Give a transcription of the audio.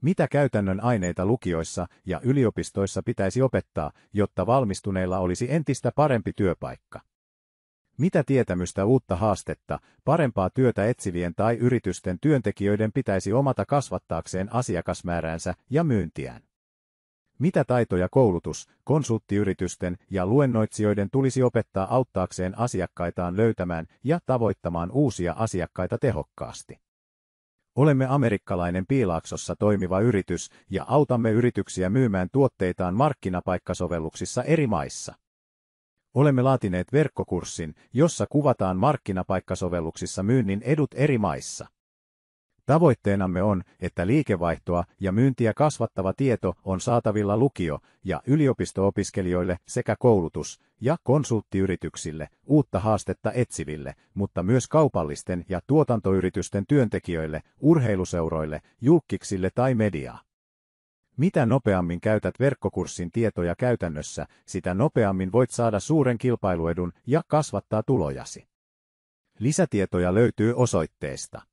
Mitä käytännön aineita lukioissa ja yliopistoissa pitäisi opettaa, jotta valmistuneilla olisi entistä parempi työpaikka? Mitä tietämystä, uutta haastetta, parempaa työtä etsivien tai yritysten työntekijöiden pitäisi omata kasvattaakseen asiakasmääräänsä ja myyntiään? Mitä taitoja koulutus, konsulttiyritysten ja luennoitsijoiden tulisi opettaa auttaakseen asiakkaitaan löytämään ja tavoittamaan uusia asiakkaita tehokkaasti? Olemme amerikkalainen Piilaaksossa toimiva yritys ja autamme yrityksiä myymään tuotteitaan markkinapaikkasovelluksissa eri maissa. Olemme laatineet verkkokurssin, jossa kuvataan markkinapaikkasovelluksissa myynnin edut eri maissa. Tavoitteenamme on, että liikevaihtoa ja myyntiä kasvattava tieto on saatavilla lukio- ja yliopisto-opiskelijoille sekä koulutus- ja konsulttiyrityksille, uutta haastetta etsiville, mutta myös kaupallisten ja tuotantoyritysten työntekijöille, urheiluseuroille, julkkiksille tai mediaa. Mitä nopeammin käytät verkkokurssin tietoja käytännössä, sitä nopeammin voit saada suuren kilpailuedun ja kasvattaa tulojasi. Lisätietoja löytyy osoitteesta